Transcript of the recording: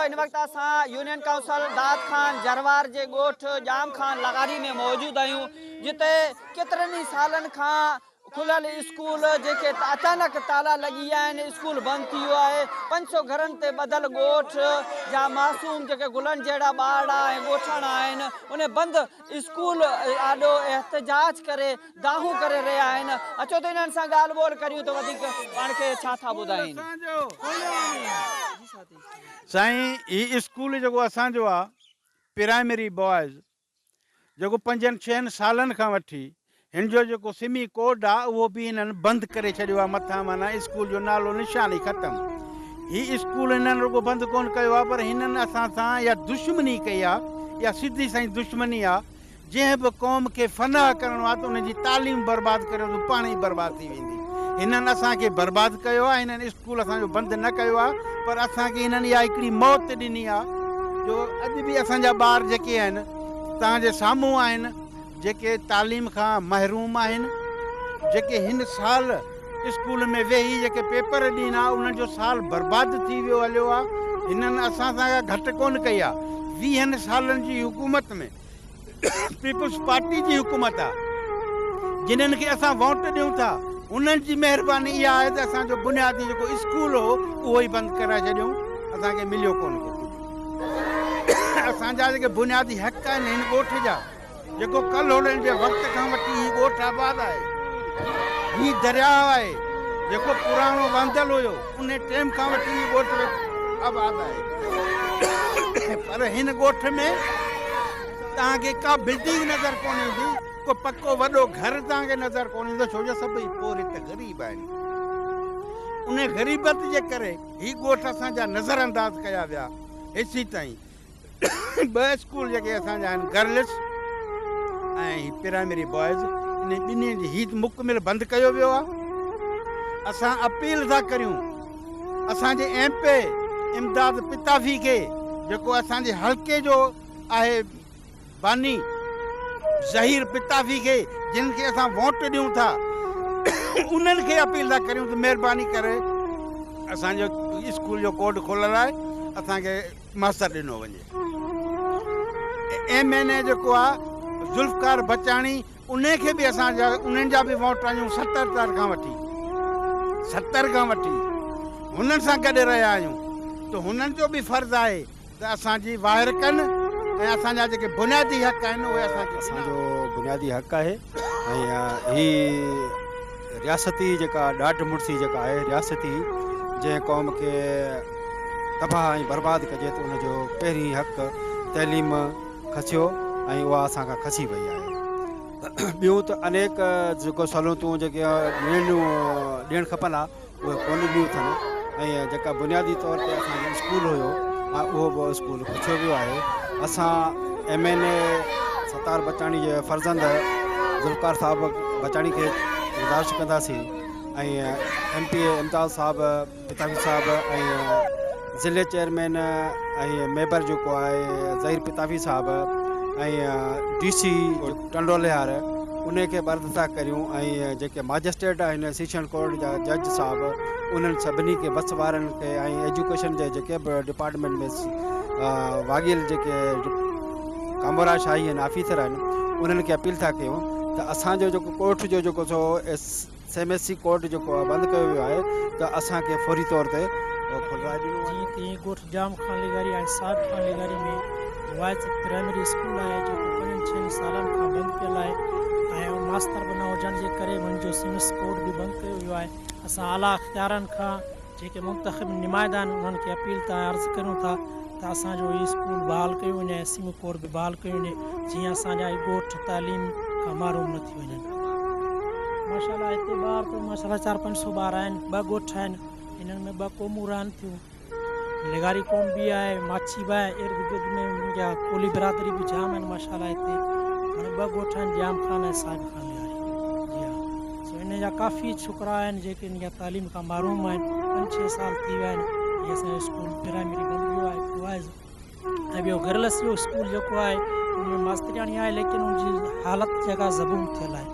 इन वक्त असां यूनियन काउंसिल दाद खान जरवार जे ॻोठ जाम खान लगारी में मौजूद आहियूं, जिते केतिरनि सालनि खां खुलियल स्कूल जेके अचानक ताला लॻी विया आहिनि, स्कूल बंदि थी वियो आहे। 500 घरनि ते ॿधल ॻोठ जा मासूम जेके गुलनि जहिड़ा ॿार ऐं ॻोठाणा आहिनि, उन बंदि स्कूल ॾाढो एहतजाज करे दाहूं करे रहिया आहिनि। अचो त इन्हनि सां ॻाल्हि ॿोल करियूं त वधीक पाण खे छा था ॿुधाइनि। साईं, ही स्कूल जेको असांजो आहे प्राइमरी बॉयज़, जेको 5-6 सालनि खां वठी हिन जो जेको सिमी कोड आहे उहो बि हिननि बंदि करे छॾियो आहे। मथां माना स्कूल जो नालो निशान ई ख़तमु। ही स्कूल हिननि रुॻो बंदि कोन कयो आहे, पर हिननि असां सां या दुश्मनी कई आहे, या सिधी साईं दुश्मनी आहे। जंहिं बि क़ौम खे फनाह करिणो आहे त उनजी तालीम बर्बादु करियो त पाण ई बर्बादु थी वेंदी। हिननि असांखे बर्बादु कयो आहे, हिननि स्कूल असांजो बंदि न कयो आहे, पर असांखे हिननि इहा हिकिड़ी मौत ॾिनी आहे जो अॼु बि असांजा ॿार जेके आहिनि तव्हांजे साम्हूं आहिनि, जेके तालीम खां महरूम आहिनि, जेके हिन साल स्कूल में वेही जेके पेपर ॾिना उन्हनि जो साल बर्बादु थी वियो हलियो आहे। हिननि असां सां घटि कोन कई आहे। 20 सालनि जी हुकूमत में पीपुल्स पार्टी जी हुकूमत आहे, जिन्हनि खे असां वोट ॾियूं था, उन्हनि जी महिरबानी इहा आहे त असांजो बुनियादी जेको स्कूल हो उहो ई बंदि कराए छॾियूं। असांखे मिलियो कोन को कुझु। असांजा जेके बुनियादी हक़ आहिनि हिन ॻोठ जा, जेको कल होड़नि जे वक़्त खां वठी हीउ ॻोठ आबाद आहे, हीउ दरियाउ आहे जेको पुराणो वांदल हुयो, उन टाइम खां वठी हीउ ॻोठ आबाद आहे। पर हिन ॻोठ में तव्हांखे का बिल्डिंग नज़र कोन ईंदी, को पको वॾो घर तव्हांखे नज़र कोन ईंदो, छो जो सभई पोइ हिते ग़रीब आहिनि। उन ग़रीबत जे करे हीउ ॻोठ असांजा नज़र अंदाज़ कया विया। हेसी ताईं 2 स्कूल जेके असांजा आहिनि, गर्ल्स ऐं प्राइमरी बॉयज़, इन ॿिन्ही जी हीत मुकमिल बंदि कयो वियो आहे। असां अपील था करियूं असांजे MP इमदाद पिताफ़ी खे, जेको असांजे हल्के जो आहे बानी ज़हीर पिताफ़ी खे, जिन खे असां वोट ॾियूं था, उन्हनि खे अपील था करियूं त महिरबानी करे असांजो स्कूल जो कोड खोलण लाइ असांखे मास्तर ॾिनो वञे। MNA जेको आहे ज़ुल्फ़कार बचाणी, उनखे बि असांजा उन्हनि जा बि वोट आहियूं 70 खां वठी हुननि सां गॾु रहिया आहियूं। त हुननि जो बि फ़र्ज़ु आहे त असांजी वाहिर कनि ऐं असांजा जेके बुनियादी हक़ आहिनि उहे असांजो बुनियादी हक़ आहे। ऐं ही रियासती जेका ॾाढ मुड़सी जेका आहे रियासती, जंहिं क़ौम खे तबाह ऐं बर्बादु कजे त उनजो पहिरीं हक़ तइलीम खसियो ऐं उहा असांखां खसी वई आहे। ॿियूं त अनेक जेको सहूलियतूं जेके ॾियणु खपनि आहे उहे कोन ॾिनियूं अथनि। ऐं जेका बुनियादी तौर ते असांजो स्कूल हुयो उहो बि स्कूल खसियो वियो आहे। असां MNA सत्तार बचाणी जे फर्ज़ंद ज़ुल्फ़कार साहिब बचाणी खे गुज़ारिश कंदासीं, ऐं MP इमदाद साहिबु पिताफ़ी साहिबु ऐं ज़िले चेयरमैन ऐं मेंबर जेको आहे ज़हीर पिताफ़ी साहिबु ऐं DC टंडोलिहार, उनखे बर्द था करियूं। ऐं जेके मजिस्ट्रेट आहिनि सेशन कोर्ट जा जज साहिबु, उन्हनि सभिनी खे बस वारनि खे ऐं एजुकेशन जे जेके बि डिपार्टमेंट में वागियल जेके कामोरा शाही आहिनि, ऑफिसर आहिनि, उन्हनि खे अपील था कयूं त असांजो जेको कोर्ट जो जेको सो CMSC कोर्ट जेको आहे बंदि कयो वियो आहे, त असांखे फौरी तौर ते खुलाए ॾिनो। जीअं त हीअ ॻोठ जाम खान लेगारी ऐं साहिब खान लेगारी में वाइस प्राइमरी स्कूल आहे, जेको 5-6 सालनि खां बंदि कयल आहे, ऐं मास्तर बि न हुजण जे करे मुंहिंजो CMS कोड बि बंदि कयो वियो आहे। असां आला अख़्तियारनि खां जेके मुंतख़िब नुमाइंदा आहिनि उन्हनि खे अपील था अर्ज़ु करियूं था त असांजो हीउ स्कूल बहाल कयो वञे ऐं सिम कोड बि बहाल कयो वञे, जीअं असांजा ॻोठ तालीम खां महरूम न थी वञनि। माशाल्लाह हिते ॿार त माशाल्लाह 400-500 ॿार आहिनि। 2 ॻोठ आहिनि, हिननि में 2 क़ौमूं रहनि थियूं। लेगारी क़ौम बि आहे, माछी बि आहे, इर्द गिर्द में मुंहिंजा कोली बिरादरी बि जाम आहिनि माशाल्लाह हिते। हाणे 2 ॻोठ आहिनि, जाम खान ऐं साहिब खान लेगारी। जी हा, सो इन जा काफ़ी छोकिरा आहिनि जेके इन जा तालीम खां महरूम आहिनि। 5-6 साल थी विया आहिनि। इहे असांजो स्कूल प्राइमरी बंदि वियो आहे बॉयज़। ऐं ॿियो गर्ल्स जो स्कूल जेको आहे उनमें मास्तरियाणी आहे, लेकिन उनजी हालत जेका ज़बून थियल आहे।